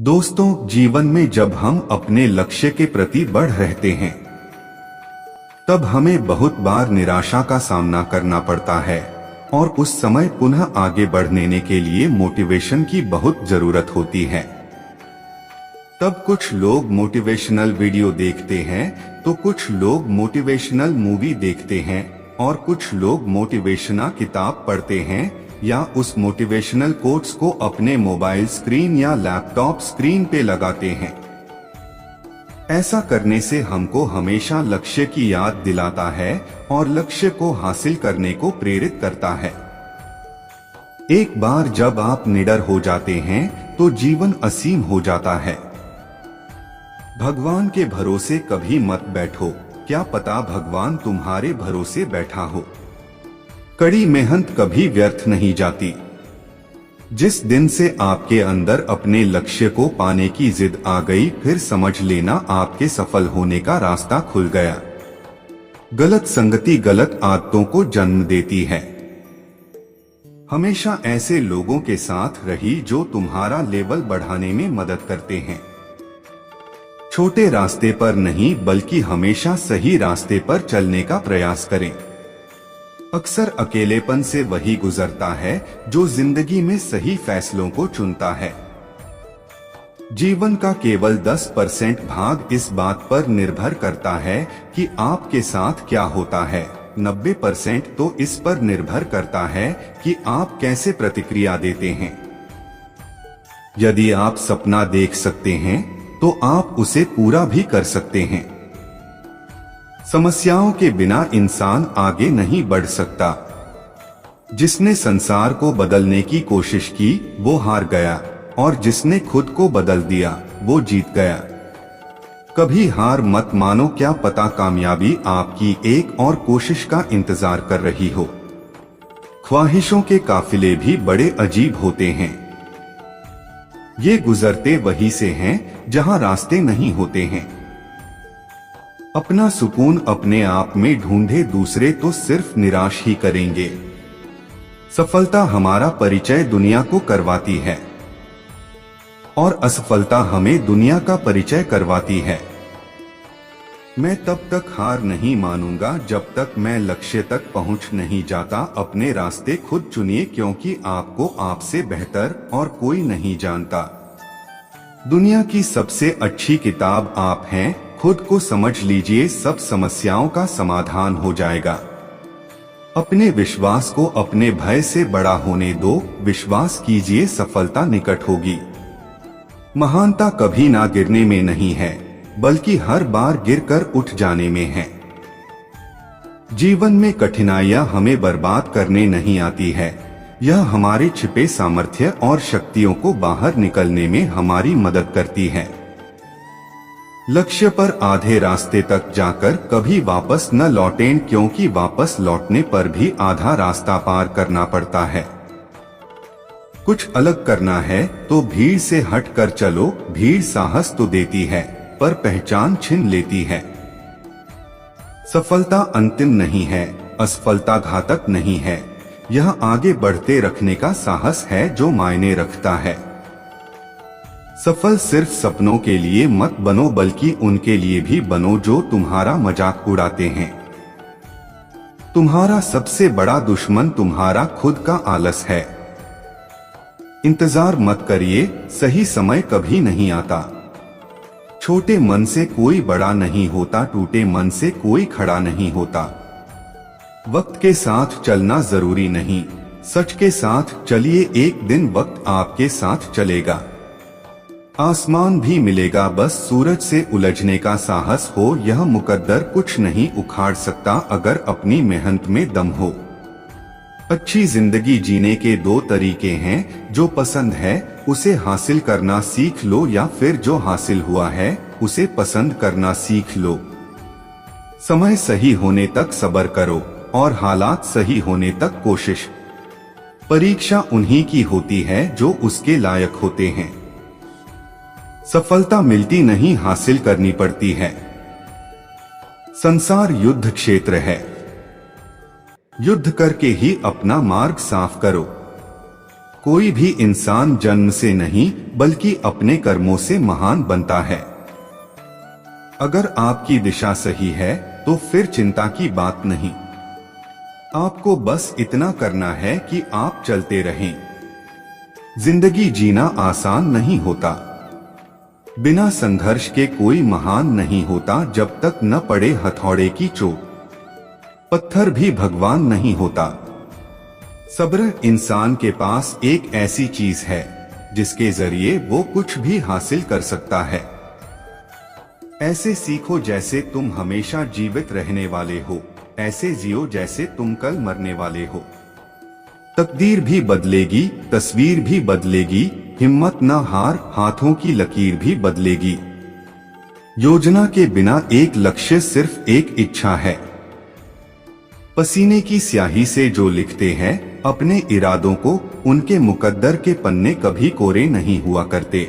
दोस्तों, जीवन में जब हम अपने लक्ष्य के प्रति बढ़ रहते हैं तब हमें बहुत बार निराशा का सामना करना पड़ता है और उस समय पुनः आगे बढ़ने के लिए मोटिवेशन की बहुत जरूरत होती है। तब कुछ लोग मोटिवेशनल वीडियो देखते हैं तो कुछ लोग मोटिवेशनल मूवी देखते हैं और कुछ लोग मोटिवेशनल किताब पढ़ते हैं या उस मोटिवेशनल कोट्स को अपने मोबाइल स्क्रीन या लैपटॉप स्क्रीन पे लगाते हैं। ऐसा करने से हमको हमेशा लक्ष्य की याद दिलाता है और लक्ष्य को हासिल करने को प्रेरित करता है। एक बार जब आप निडर हो जाते हैं तो जीवन असीम हो जाता है। भगवान के भरोसे कभी मत बैठो, क्या पता भगवान तुम्हारे भरोसे बैठा हो। कड़ी मेहनत कभी व्यर्थ नहीं जाती। जिस दिन से आपके अंदर अपने लक्ष्य को पाने की जिद आ गई, फिर समझ लेना आपके सफल होने का रास्ता खुल गया। गलत संगति गलत आदतों को जन्म देती है। हमेशा ऐसे लोगों के साथ रही जो तुम्हारा लेवल बढ़ाने में मदद करते हैं। छोटे रास्ते पर नहीं बल्कि हमेशा सही रास्ते पर चलने का प्रयास करें। अक्सर अकेलेपन से वही गुजरता है जो जिंदगी में सही फैसलों को चुनता है। जीवन का केवल 10% भाग इस बात पर निर्भर करता है कि आपके साथ क्या होता है, 90% तो इस पर निर्भर करता है कि आप कैसे प्रतिक्रिया देते हैं। यदि आप सपना देख सकते हैं तो आप उसे पूरा भी कर सकते हैं। समस्याओं के बिना इंसान आगे नहीं बढ़ सकता। जिसने संसार को बदलने की कोशिश की वो हार गया और जिसने खुद को बदल दिया वो जीत गया। कभी हार मत मानो, क्या पता कामयाबी आपकी एक और कोशिश का इंतजार कर रही हो। ख्वाहिशों के काफिले भी बड़े अजीब होते हैं। ये गुजरते वहीं से हैं जहां रास्ते नहीं होते हैं। अपना सुकून अपने आप में ढूंढे दूसरे तो सिर्फ निराश ही करेंगे। सफलता हमारा परिचय दुनिया को करवाती है और असफलता हमें दुनिया का परिचय करवाती है। मैं तब तक हार नहीं मानूंगा जब तक मैं लक्ष्य तक पहुंच नहीं जाता। अपने रास्ते खुद चुनिए, क्योंकि आपको आपसे बेहतर और कोई नहीं जानता। दुनिया की सबसे अच्छी किताब आप हैं। खुद को समझ लीजिए, सब समस्याओं का समाधान हो जाएगा। अपने विश्वास को अपने भय से बड़ा होने दो। विश्वास कीजिए, सफलता निकट होगी। महानता कभी ना गिरने में नहीं है बल्कि हर बार गिरकर उठ जाने में है। जीवन में कठिनाइयां हमें बर्बाद करने नहीं आती है, यह हमारे छिपे सामर्थ्य और शक्तियों को बाहर निकलने में हमारी मदद करती है। लक्ष्य पर आधे रास्ते तक जाकर कभी वापस न लौटें, क्योंकि वापस लौटने पर भी आधा रास्ता पार करना पड़ता है। कुछ अलग करना है तो भीड़ से हट कर चलो। भीड़ साहस तो देती है पर पहचान छीन लेती है। सफलता अंतिम नहीं है, असफलता घातक नहीं है। यह आगे बढ़ते रखने का साहस है जो मायने रखता है। सफल सिर्फ सपनों के लिए मत बनो बल्कि उनके लिए भी बनो जो तुम्हारा मजाक उड़ाते हैं। तुम्हारा सबसे बड़ा दुश्मन तुम्हारा खुद का आलस है। इंतजार मत करिए, सही समय कभी नहीं आता। छोटे मन से कोई बड़ा नहीं होता, टूटे मन से कोई खड़ा नहीं होता। वक्त के साथ चलना जरूरी नहीं, सच के साथ चलिए, एक दिन वक्त आपके साथ चलेगा। आसमान भी मिलेगा, बस सूरज से उलझने का साहस हो। यह मुकद्दर कुछ नहीं उखाड़ सकता अगर अपनी मेहनत में दम हो। अच्छी जिंदगी जीने के दो तरीके हैं, जो पसंद है उसे हासिल करना सीख लो या फिर जो हासिल हुआ है उसे पसंद करना सीख लो। समय सही होने तक सब्र करो और हालात सही होने तक कोशिश। परीक्षा उन्हीं की होती है जो उसके लायक होते हैं। सफलता मिलती नहीं, हासिल करनी पड़ती है। संसार युद्ध क्षेत्र है, युद्ध करके ही अपना मार्ग साफ करो। कोई भी इंसान जन्म से नहीं बल्कि अपने कर्मों से महान बनता है। अगर आपकी दिशा सही है तो फिर चिंता की बात नहीं। आपको बस इतना करना है कि आप चलते रहें। जिंदगी जीना आसान नहीं होता। बिना संघर्ष के कोई महान नहीं होता। जब तक न पड़े हथौड़े की चोट, पत्थर भी भगवान नहीं होता। सब्र इंसान के पास एक ऐसी चीज है जिसके जरिए वो कुछ भी हासिल कर सकता है। ऐसे सीखो जैसे तुम हमेशा जीवित रहने वाले हो, ऐसे जियो जैसे तुम कल मरने वाले हो। तकदीर भी बदलेगी, तस्वीर भी बदलेगी, हिम्मत न हार, हाथों की लकीर भी बदलेगी। योजना के बिना एक लक्ष्य, सिर्फ एक इच्छा है। पसीने की स्याही से जो लिखते हैं अपने इरादों को, उनके मुकद्दर के पन्ने कभी कोरे नहीं हुआ करते।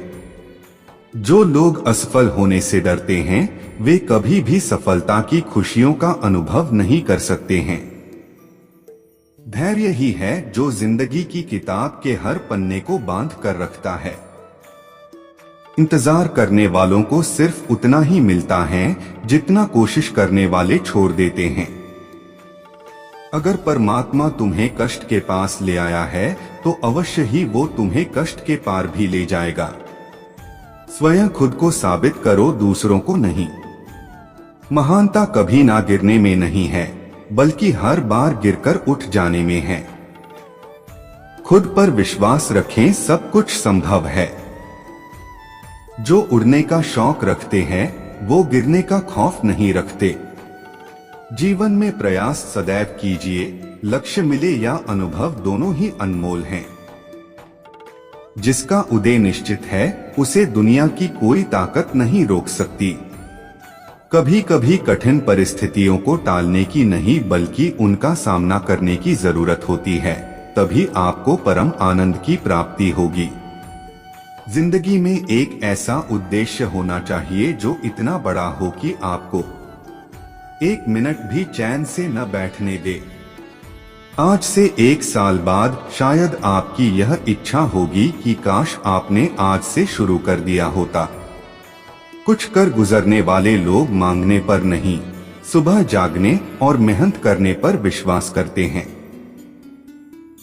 जो लोग असफल होने से डरते हैं वे कभी भी सफलता की खुशियों का अनुभव नहीं कर सकते हैं। धैर्य ही है जो जिंदगी की किताब के हर पन्ने को बांध कर रखता है। इंतजार करने वालों को सिर्फ उतना ही मिलता है जितना कोशिश करने वाले छोड़ देते हैं। अगर परमात्मा तुम्हें कष्ट के पास ले आया है तो अवश्य ही वो तुम्हें कष्ट के पार भी ले जाएगा। स्वयं खुद को साबित करो, दूसरों को नहीं। महानता कभी ना गिरने में नहीं है बल्कि हर बार गिरकर उठ जाने में है। खुद पर विश्वास रखें, सब कुछ संभव है। जो उड़ने का शौक रखते हैं वो गिरने का खौफ नहीं रखते। जीवन में प्रयास सदैव कीजिए, लक्ष्य मिले या अनुभव दोनों ही अनमोल हैं। जिसका उदय निश्चित है उसे दुनिया की कोई ताकत नहीं रोक सकती। कभी कभी कठिन परिस्थितियों को टालने की नहीं बल्कि उनका सामना करने की जरूरत होती है, तभी आपको परम आनंद की प्राप्ति होगी। जिंदगी में एक ऐसा उद्देश्य होना चाहिए जो इतना बड़ा हो कि आपको एक मिनट भी चैन से न बैठने दे। आज से 1 साल बाद शायद आपकी यह इच्छा होगी कि काश आपने आज से शुरू कर दिया होता। कुछ कर गुजरने वाले लोग मांगने पर नहीं, सुबह जागने और मेहनत करने पर विश्वास करते हैं।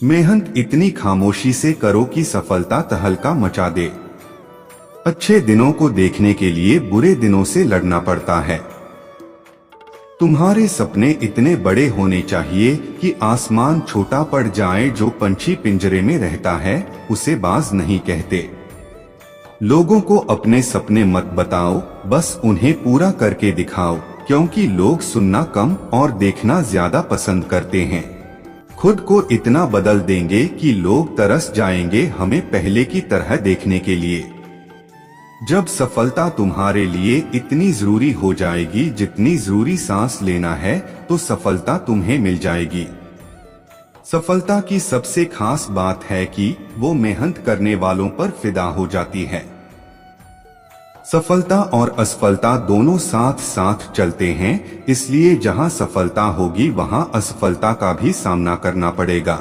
मेहनत इतनी खामोशी से करो कि सफलता तहलका मचा दे। अच्छे दिनों को देखने के लिए बुरे दिनों से लड़ना पड़ता है। तुम्हारे सपने इतने बड़े होने चाहिए कि आसमान छोटा पड़ जाए। जो पंछी पिंजरे में रहता है उसे बाज नहीं कहते। लोगों को अपने सपने मत बताओ, बस उन्हें पूरा करके दिखाओ, क्योंकि लोग सुनना कम और देखना ज्यादा पसंद करते हैं। खुद को इतना बदल देंगे कि लोग तरस जाएंगे हमें पहले की तरह देखने के लिए। जब सफलता तुम्हारे लिए इतनी जरूरी हो जाएगी जितनी जरूरी सांस लेना है, तो सफलता तुम्हें मिल जाएगी। सफलता की सबसे खास बात है कि वो मेहनत करने वालों पर फिदा हो जाती है। सफलता और असफलता दोनों साथ साथ चलते हैं, इसलिए जहां सफलता होगी वहां असफलता का भी सामना करना पड़ेगा।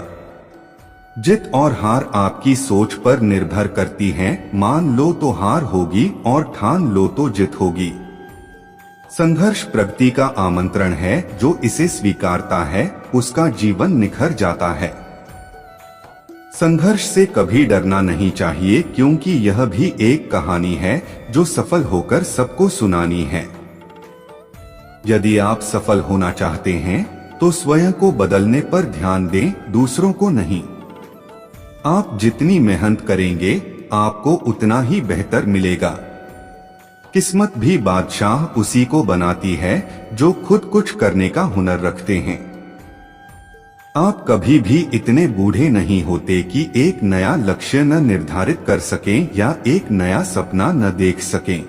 जित और हार आपकी सोच पर निर्भर करती हैं। मान लो तो हार होगी और ठान लो तो जीत होगी। संघर्ष प्रगति का आमंत्रण है, जो इसे स्वीकारता है उसका जीवन निखर जाता है। संघर्ष से कभी डरना नहीं चाहिए, क्योंकि यह भी एक कहानी है जो सफल होकर सबको सुनानी है। यदि आप सफल होना चाहते हैं तो स्वयं को बदलने पर ध्यान दें, दूसरों को नहीं। आप जितनी मेहनत करेंगे आपको उतना ही बेहतर मिलेगा। किस्मत भी बादशाह उसी को बनाती है जो खुद कुछ करने का हुनर रखते हैं। आप कभी भी इतने बूढ़े नहीं होते कि एक नया लक्ष्य न निर्धारित कर सकें या एक नया सपना न देख सकें।